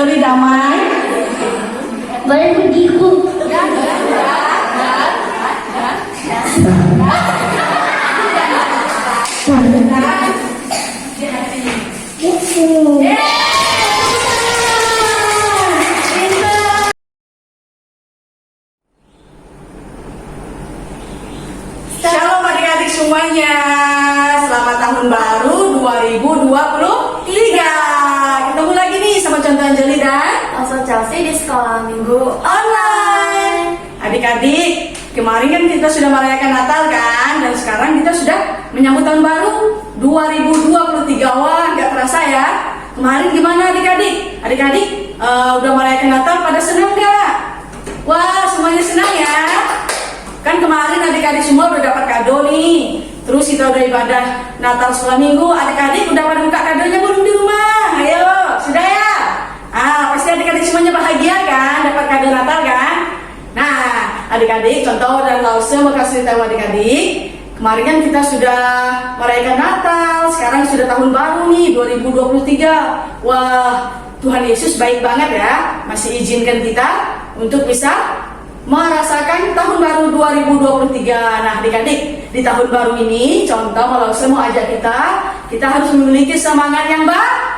berdamai, berdiku. Shalom adik-adik semuanya. Selamat tahun baru 2023. Ketemu lagi nih sama Contoh Anjali dan Langsung Chelsea di sekolah minggu online. Adik-adik, kemarin kan kita sudah merayakan Natal kan, dan sekarang kita sudah menyambut tahun baru 2023. Wah, nggak terasa ya. Kemarin gimana adik-adik? Adik-adik udah merayakan Natal, pada senang nggak? Wah, semuanya senang ya. Kan kemarin adik-adik semua udah dapat kado nih. Terus kita udah ibadah Natal sekolah minggu. Adik-adik udah pada buka kadonya belum di rumah? Ayo, sudah ya? Pasti adik-adik semuanya bahagia kan dapat kado Natal kan? Nah, adik-adik, Contoh dan Lause mau kasih tahu adik-adik. Kemarin kan kita sudah merayakan Natal, sekarang sudah tahun baru nih 2023. Wah, Tuhan Yesus baik banget ya, masih izinkan kita untuk bisa merasakan tahun baru 2023. Nah adik-adik, di tahun baru ini Contoh kalau saya mau ajak kita harus memiliki semangat yang baru.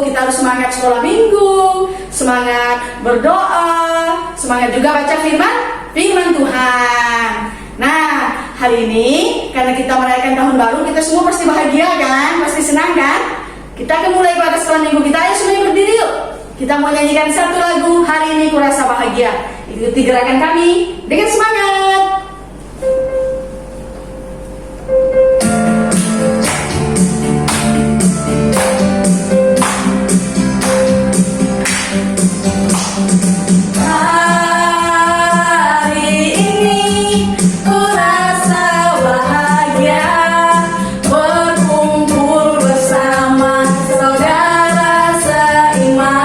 Kita harus semangat sekolah minggu, semangat berdoa, semangat juga baca firman Tuhan. Nah, hari ini karena kita merayakan tahun baru, kita semua pasti bahagia kan? Pasti senang kan? Kita akan mulai pada sekolah minggu kita. Ayo semuanya berdiri yuk. Kita mau nyanyikan satu lagu, Hari Ini Kurasa Bahagia. Ikuti gerakan kami dengan semangat. Hari ini kurasa bahagia, berkumpul bersama saudara seiman.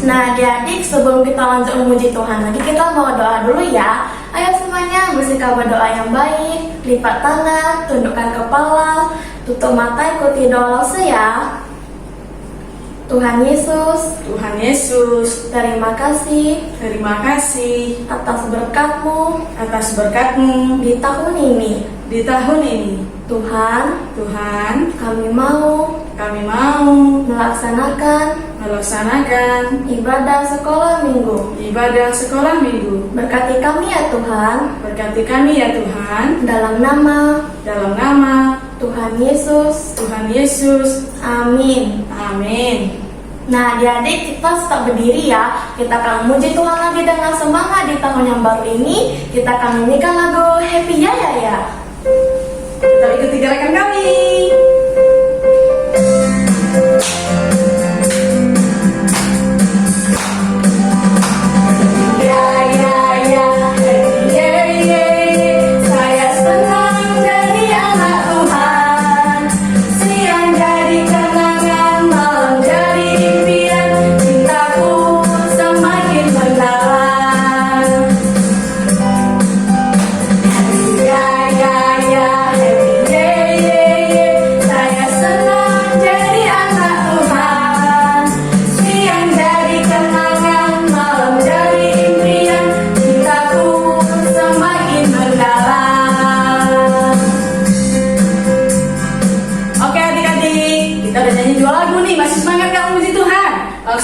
Nah, adik-adik, sebelum kita lanjut memuji Tuhan lagi, kita mau doa dulu ya. Ayo semuanya bersikap berdoa yang baik, lipat tangan, tundukkan kepala, tutup mata, ikuti doa lause ya. Tuhan Yesus, Tuhan Yesus, terima kasih atas di berkat-Mu tahun ini. di tahun ini. Tuhan, kami mau melaksanakan ibadah sekolah minggu. Berkati kami ya Tuhan, dalam nama Tuhan Yesus. Amin. Nah, adik-adik, kita tetap berdiri ya. Kita akan memuji Tuhan lagi dengan semangat di tahun yang baru ini. Kita akan menyanyikan lagu Happy Yaya ya. Kita ikuti gerakan kami.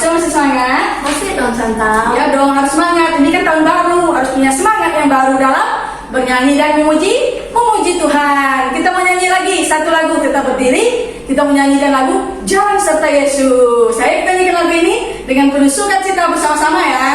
Masih semangat? Masih dong Santa. Ya dong, harus semangat. Ini kan tahun baru, harus punya semangat yang baru dalam bernyanyi dan memuji Tuhan. Kita mau nyanyi lagi satu lagu, kita berdiri, kita menyanyikan lagu Jalan Serta Yesus. Saya kita nyanyikan lagu ini dengan penuh sukacita bersama-sama ya.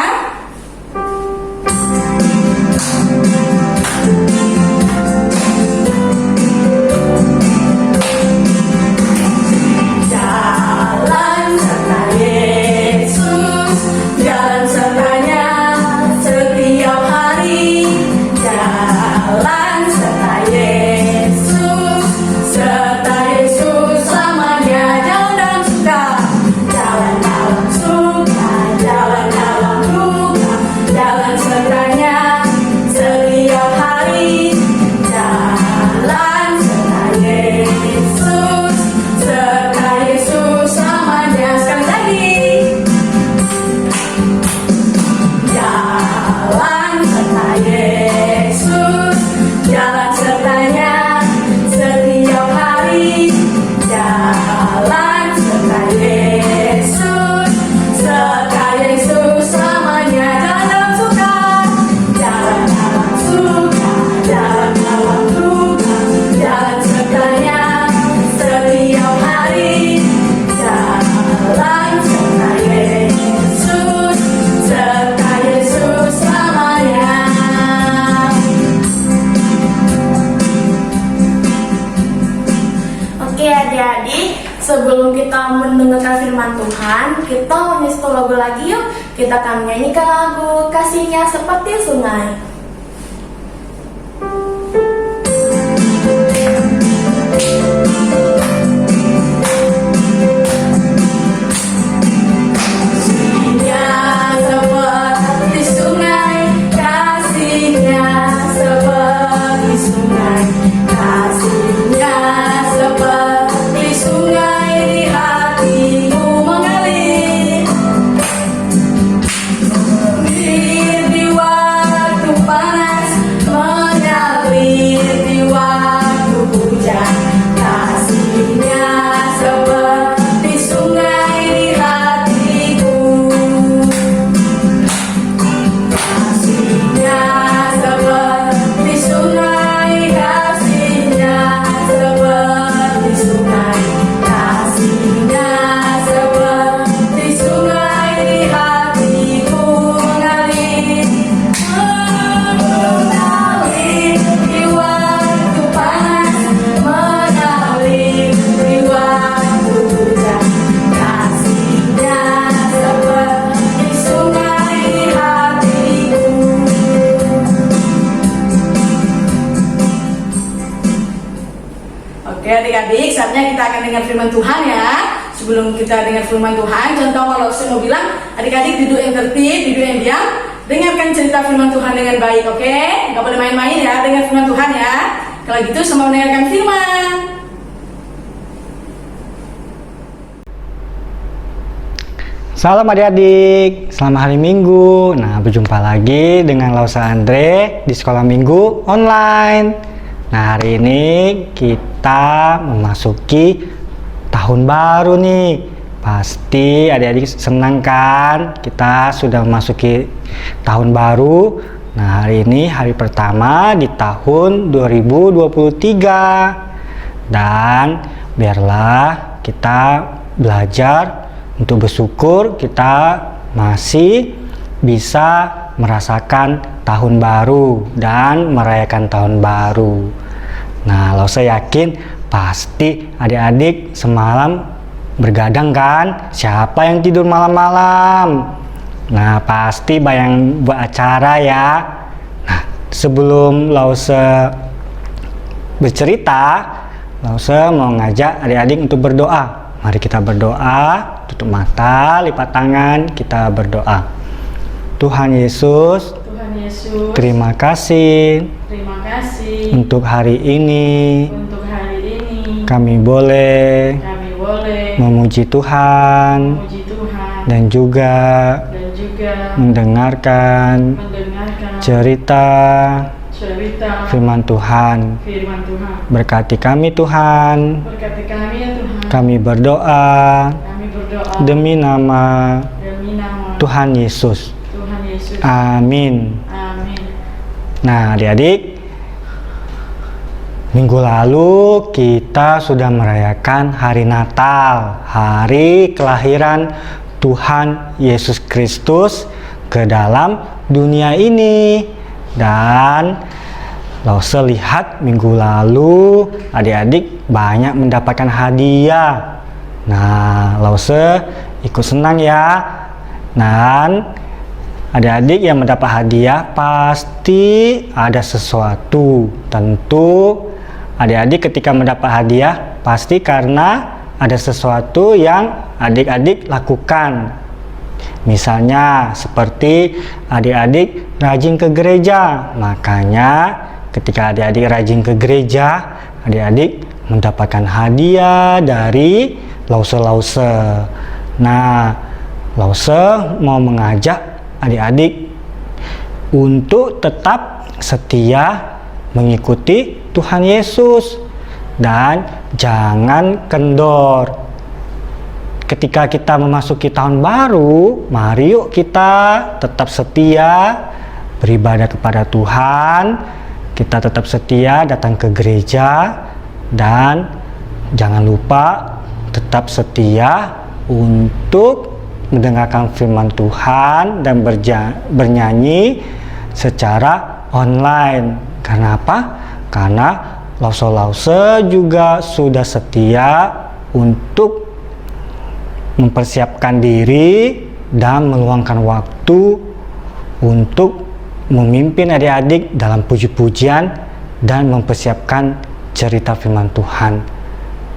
Sebelum kita mendengarkan firman Tuhan, kita menyetel lagu lagi yuk. Kita akan menyanyikan lagu Kasihnya Seperti Sungai. Oke adik-adik, saatnya kita akan dengar firman Tuhan ya. sebelum kita dengar firman Tuhan, contoh kalau saya mau bilang, adik-adik duduk yang tertib, duduk yang diam, dengarkan cerita firman Tuhan dengan baik, oke? Gak boleh main-main ya, dengar firman Tuhan ya. Kalau gitu sama mendengarkan firman. Salam adik-adik, selamat hari Minggu. Nah, berjumpa lagi dengan Lausa Andre di sekolah Minggu online. Nah, hari ini kita memasuki tahun baru nih. Pasti adik-adik senang kan? Kita sudah memasuki tahun baru. Nah, hari ini hari pertama di tahun 2023. Dan biarlah kita belajar untuk bersyukur kita masih bisa merasakan tahun baru dan merayakan tahun baru. Nah, saya yakin pasti adik-adik semalam bergadang kan? Siapa yang tidur malam-malam? Nah, pasti bayang buat acara ya. Nah, sebelum Lause bercerita, Lause mau ngajak adik-adik untuk berdoa. Mari kita berdoa, tutup mata, lipat tangan, kita berdoa. Tuhan Yesus, terima kasih untuk hari ini. Kami boleh memuji Tuhan dan juga mendengarkan cerita firman Tuhan. Berkati kami Tuhan. Kami berdoa demi nama Tuhan Yesus. Amin. Nah, adik-adik, minggu lalu kita sudah merayakan hari Natal, hari kelahiran Tuhan Yesus Kristus ke dalam dunia ini. Dan Lause lihat minggu lalu adik-adik banyak mendapatkan hadiah. Nah, Lause ikut senang ya. Dan adik-adik yang mendapat hadiah pasti ada sesuatu. Tentu adik-adik ketika mendapat hadiah pasti karena ada sesuatu yang adik-adik lakukan. Misalnya seperti adik-adik rajin ke gereja. Makanya ketika adik-adik rajin ke gereja, adik-adik mendapatkan hadiah dari Lause. Nah, Lause mau mengajak adik-adik untuk tetap setia mengikuti Tuhan Yesus dan jangan kendor. Ketika kita memasuki tahun baru, mari yuk kita tetap setia beribadah kepada Tuhan. Kita tetap setia datang ke gereja dan jangan lupa tetap setia untuk mendengarkan firman Tuhan dan bernyanyi secara online. Karena apa? Karena Lause juga sudah setia untuk mempersiapkan diri dan meluangkan waktu untuk memimpin adik-adik dalam puji-pujian dan mempersiapkan cerita firman Tuhan.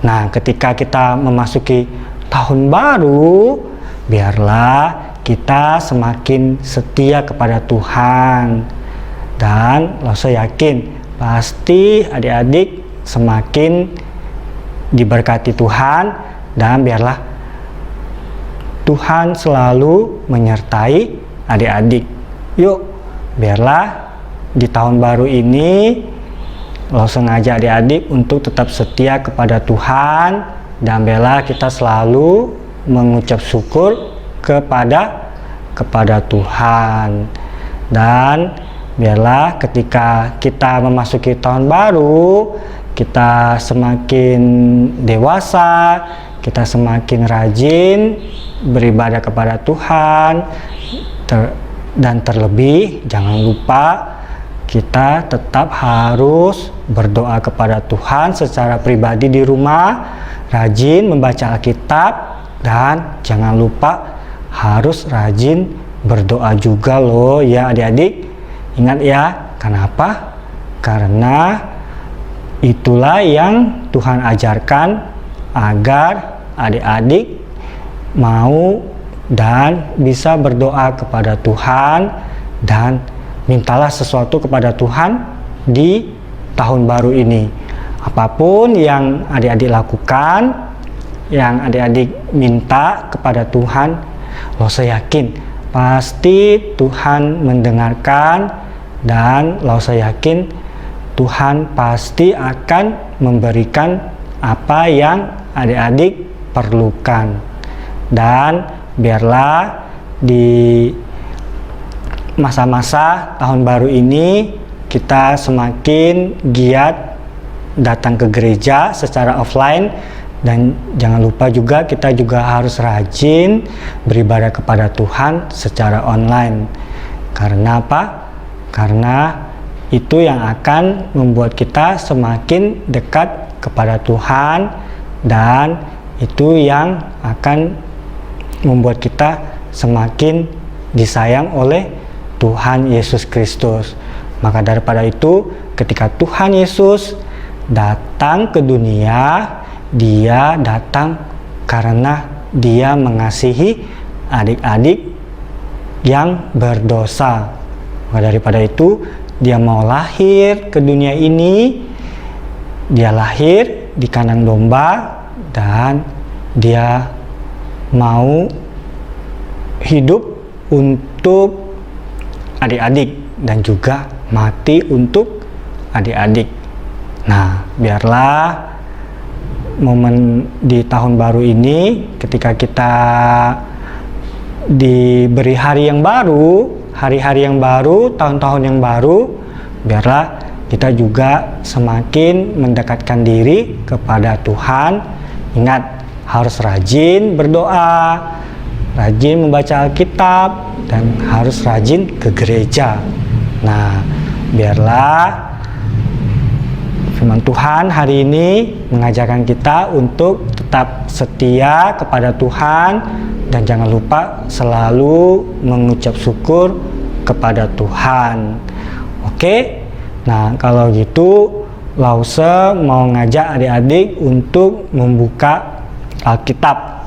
Nah, ketika kita memasuki tahun baru, biarlah kita semakin setia kepada Tuhan. Dan saya yakin pasti adik-adik semakin diberkati Tuhan dan biarlah Tuhan selalu menyertai adik-adik. Yuk, biarlah di tahun baru ini ngajak adik-adik untuk tetap setia kepada Tuhan dan biarlah kita selalu mengucap syukur kepada Tuhan. Dan biarlah ketika kita memasuki tahun baru, kita semakin dewasa, kita semakin rajin beribadah kepada Tuhan, dan terlebih jangan lupa kita tetap harus berdoa kepada Tuhan secara pribadi di rumah, rajin membaca Alkitab, dan jangan lupa harus rajin berdoa juga loh ya adik-adik. Ingat ya, kenapa? Karena itulah yang Tuhan ajarkan agar adik-adik mau dan bisa berdoa kepada Tuhan dan mintalah sesuatu kepada Tuhan di tahun baru ini. Apapun yang adik-adik lakukan, yang adik-adik minta kepada Tuhan, saya yakin pasti Tuhan mendengarkan, dan saya yakin Tuhan pasti akan memberikan apa yang adik-adik perlukan. Dan biarlah di masa-masa tahun baru ini kita semakin giat datang ke gereja secara offline, dan jangan lupa juga kita juga harus rajin beribadah kepada Tuhan secara online. Karena apa? Karena itu yang akan membuat kita semakin dekat kepada Tuhan, dan itu yang akan membuat kita semakin disayang oleh Tuhan Yesus Kristus. Maka daripada itu, ketika Tuhan Yesus datang ke dunia, Dia datang karena Dia mengasihi adik-adik yang berdosa. Maka daripada itu, Dia mau lahir ke dunia ini. Dia lahir di kandang domba, dan Dia mau hidup untuk adik-adik dan juga mati untuk adik-adik. Nah, biarlah momen di tahun baru ini, ketika kita diberi hari yang baru, hari-hari yang baru, tahun-tahun yang baru, biarlah kita juga semakin mendekatkan diri kepada Tuhan. Ingat, harus rajin berdoa, rajin membaca Alkitab, dan harus rajin ke gereja. Nah, biarlah firman Tuhan hari ini mengajarkan kita untuk tetap setia kepada Tuhan, dan jangan lupa selalu mengucap syukur kepada Tuhan. Oke? Nah, kalau gitu Lause mau ngajak adik-adik untuk membuka Alkitab.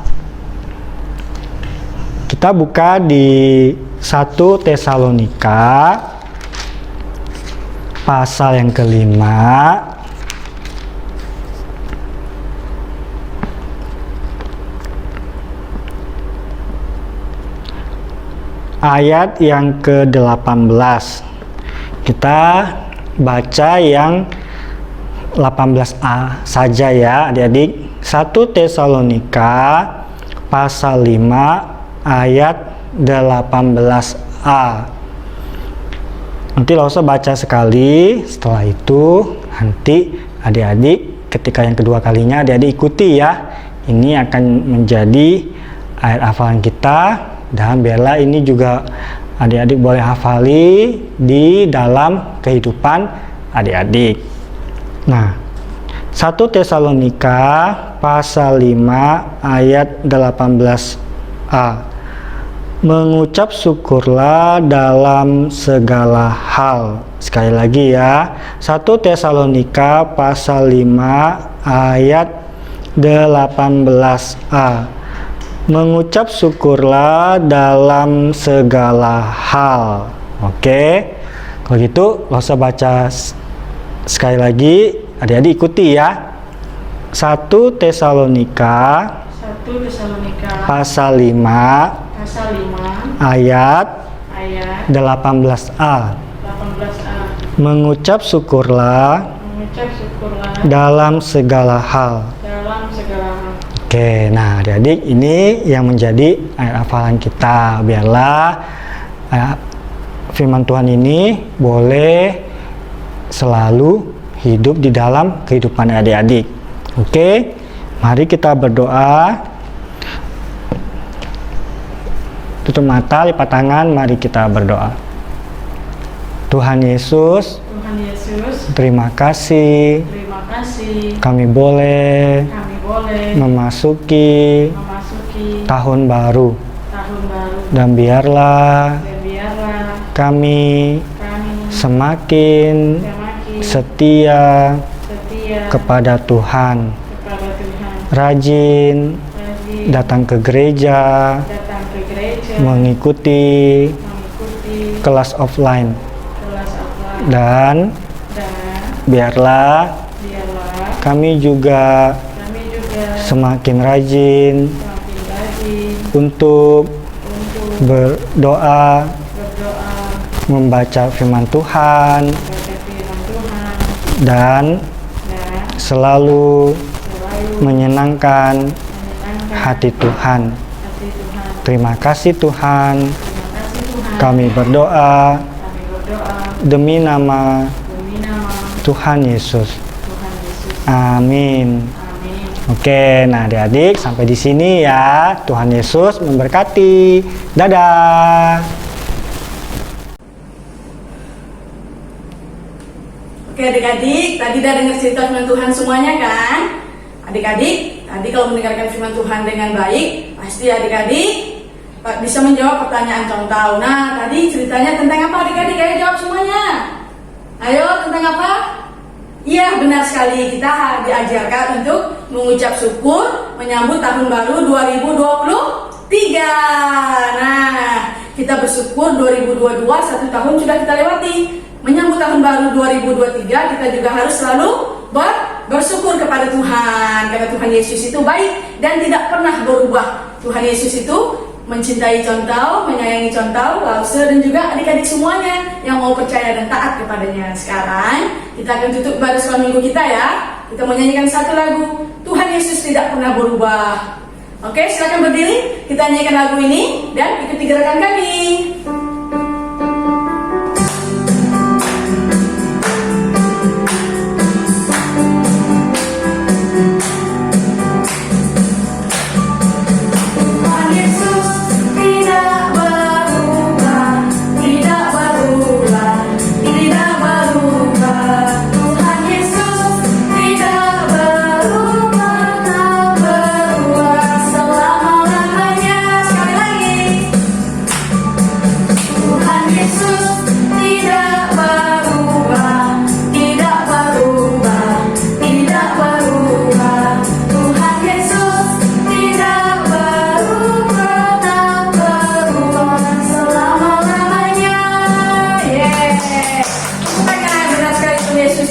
Kita buka di 1 Tesalonika pasal yang kelima, ayat yang ke-18. Kita baca yang 18a saja ya adik-adik. 1 Tesalonika pasal 5 ayat 18a. Nanti Lause baca sekali, setelah itu nanti adik-adik ketika yang kedua kalinya adik-adik ikuti ya. Ini akan menjadi ayat hafalan kita, dan biarlah ini juga adik-adik boleh hafali di dalam kehidupan adik-adik. Nah, 1 Tesalonika pasal 5 ayat 18a. Mengucap syukurlah dalam segala hal. Sekali lagi ya, 1 Tesalonika pasal 5 ayat 18a. Mengucap syukurlah dalam segala hal. Oke, kalau gitu Lause baca sekali lagi, adik-adik ikuti ya. 1 Tesalonika pasal 5 ayat 18a. Mengucap syukurlah dalam segala hal. Oke, nah adik-adik ini yang menjadi ayat hafalan kita. Biarlah firman Tuhan ini boleh selalu hidup di dalam kehidupan adik-adik. Oke, mari kita berdoa. Tutup mata, lipat tangan, mari kita berdoa. Tuhan Yesus, terima kasih, kami boleh memasuki tahun baru, dan biarlah kami semakin setia kepada Tuhan, rajin datang ke gereja, datang ke gereja, mengikuti mengikuti kelas offline, kelas offline, dan dan biarlah biarlah kami juga kami juga semakin rajin semakin rajin untuk untuk berdoa, membaca firman Tuhan, membaca firman Tuhan, dan dan selalu selalu menyenangkan menyenangkan hati Tuhan. hati Tuhan. Terima kasih Tuhan. Terima kasih Tuhan. Kami berdoa Kami berdoa demi nama demi nama Tuhan Yesus. Tuhan Yesus. Amin. Amin. Oke, nah adik-adik sampai di sini ya. Tuhan Yesus memberkati. Dadah. Oke adik-adik, tadi udah dengar cerita firman Tuhan semuanya kan? Adik-adik, tadi kalau mendengarkan firman Tuhan dengan baik, pasti adik-adik bisa menjawab pertanyaan contoh. Nah, tadi ceritanya tentang apa adik-adik? Ayo jawab semuanya. Ayo, tentang apa? Iya, benar sekali. Kita diajarkan untuk mengucap syukur menyambut tahun baru 2023. Nah, kita bersyukur 2022 satu tahun sudah kita lewati. Menyambut tahun baru 2023, kita juga harus selalu bersyukur kepada Tuhan. Karena Tuhan Yesus itu baik dan tidak pernah berubah. Tuhan Yesus itu mencintai contoh, menyayangi contoh, Lause dan juga adik-adik semuanya yang mau percaya dan taat kepadanya. Sekarang kita akan tutup ibadah sekolah minggu kita ya. Kita menyanyikan satu lagu, Tuhan Yesus tidak pernah berubah. Oke, silakan berdiri, kita nyanyikan lagu ini dan ikuti gerakan kami.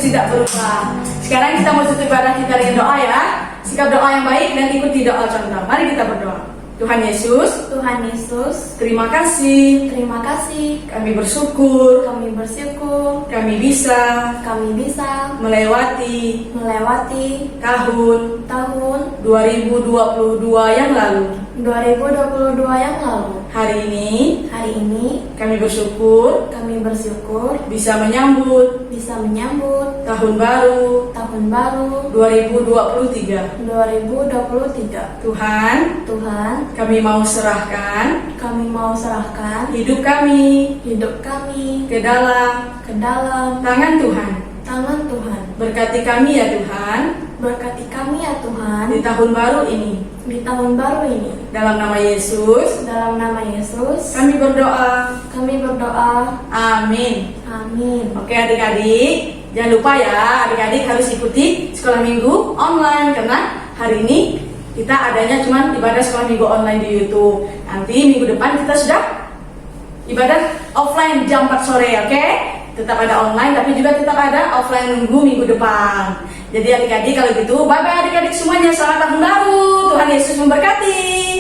Tidak berubah. Sekarang kita mau tutup ibadah kita dengan doa ya. Sikap doa yang baik dan ikuti doa contoh. Mari kita berdoa. Tuhan Yesus, Tuhan Yesus, terima kasih. terima kasih. Kami bersyukur Kami bersyukur kami bisa kami bisa melewati melewati tahun tahun 2022 yang lalu. 2022 yang lalu. Hari ini Hari ini kami bersyukur kami bersyukur bisa menyambut bisa menyambut tahun baru tahun baru 2023. 2023. Tuhan, Tuhan, kami mau serahkan kami mau serahkan hidup kami hidup kami ke dalam ke dalam tangan Tuhan. tangan Tuhan. Berkati kami ya Tuhan Berkati kami ya di Tuhan tahun baru ini. di tahun baru ini. Dalam nama Yesus Dalam nama Yesus kami berdoa. kami berdoa. Amin. Amin. Oke adik-adik, jangan lupa ya adik-adik harus ikuti sekolah minggu online karena hari ini kita adanya cuma ibadah sekolah minggu online di YouTube. Nanti minggu depan kita sudah ibadah offline jam 4 sore, oke? Tetap ada online tapi juga tetap ada offline minggu depan. Jadi adik-adik kalau gitu, bye-bye adik-adik semuanya, selamat tahun baru. Tuhan Yesus memberkati.